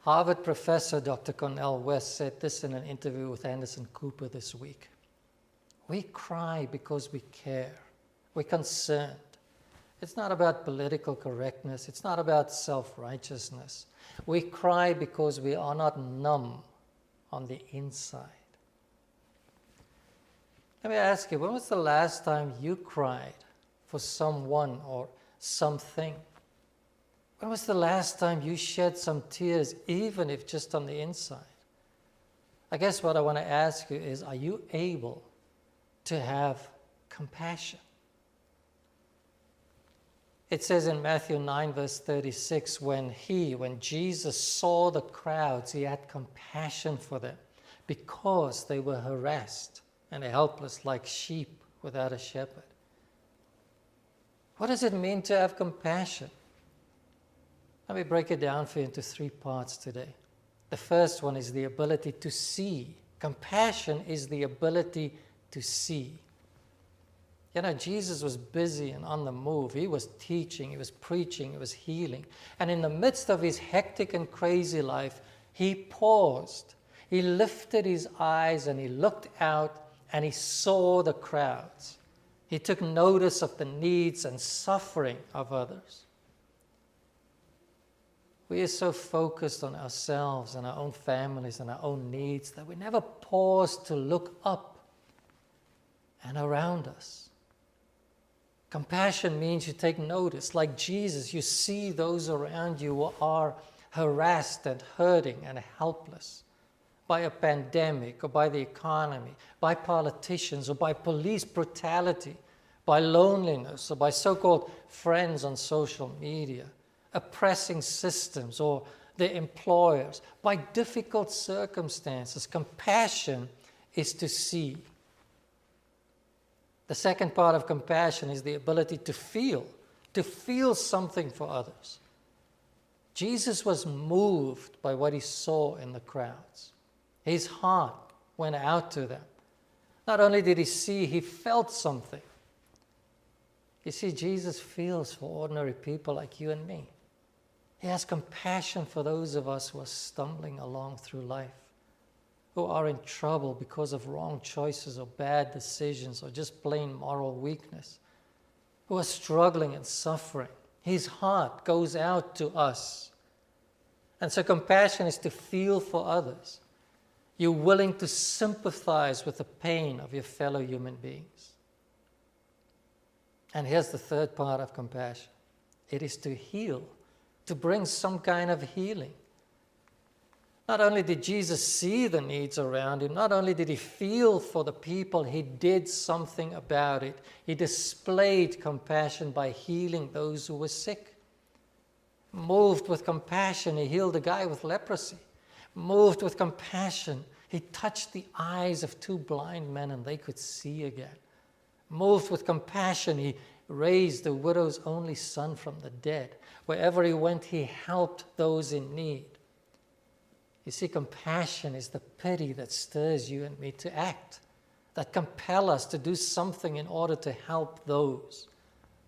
Harvard professor Dr. Cornel West said this in an interview with Anderson Cooper this week. We cry because we care. We're concerned. It's not about political correctness. It's not about self-righteousness. We cry because we are not numb on the inside. Let me ask you, when was the last time you cried for someone or something? When was the last time you shed some tears, even if just on the inside? I guess what I want to ask you is, are you able to have compassion? It says in Matthew 9, verse 36, when Jesus saw the crowds, he had compassion for them because they were harassed and helpless like sheep without a shepherd. What does it mean to have compassion? Let me break it down for you into 3 parts today. The first one is the ability to see. Compassion is the ability to see. You know, Jesus was busy and on the move. He was teaching, he was preaching, he was healing. And in the midst of his hectic and crazy life, he paused. He lifted his eyes and he looked out and he saw the crowds. He took notice of the needs and suffering of others. We are so focused on ourselves and our own families and our own needs that we never pause to look up and around us. Compassion means you take notice. Like Jesus, you see those around you who are harassed and hurting and helpless by a pandemic or by the economy, by politicians or by police brutality, by loneliness or by so-called friends on social media, oppressing systems or their employers, by difficult circumstances. Compassion is to see. The second part of compassion is the ability to feel something for others. Jesus was moved by what he saw in the crowds. His heart went out to them. Not only did he see, he felt something. You see, Jesus feels for ordinary people like you and me. He has compassion for those of us who are stumbling along through life, who are in trouble because of wrong choices or bad decisions or just plain moral weakness, who are struggling and suffering. His heart goes out to us. And so compassion is to feel for others. You're willing to sympathize with the pain of your fellow human beings. And here's the third part of compassion. It is to heal, to bring some kind of healing. Not only did Jesus see the needs around him, not only did he feel for the people, he did something about it. He displayed compassion by healing those who were sick. Moved with compassion, he healed a guy with leprosy. Moved with compassion, he touched the eyes of 2 blind men and they could see again. Moved with compassion, he raised the widow's only son from the dead. Wherever he went, he helped those in need. You see, compassion is the pity that stirs you and me to act, that compel us to do something in order to help those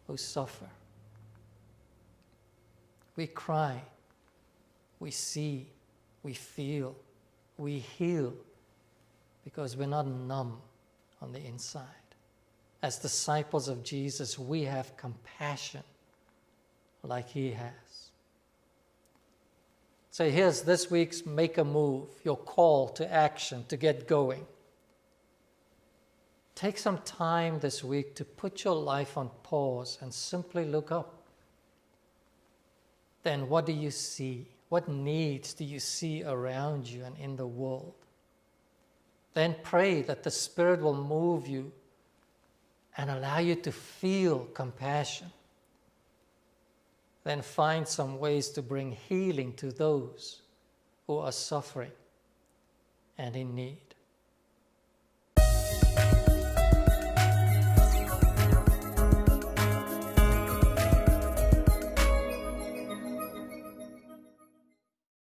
who suffer. We cry, we see, we feel, we heal, because we're not numb on the inside. As disciples of Jesus, we have compassion like he has. So here's this week's Make a Move, your call to action, to get going. Take some time this week to put your life on pause and simply look up. Then what do you see? What needs do you see around you and in the world? Then pray that the Spirit will move you and allow you to feel compassion. Then find some ways to bring healing to those who are suffering and in need.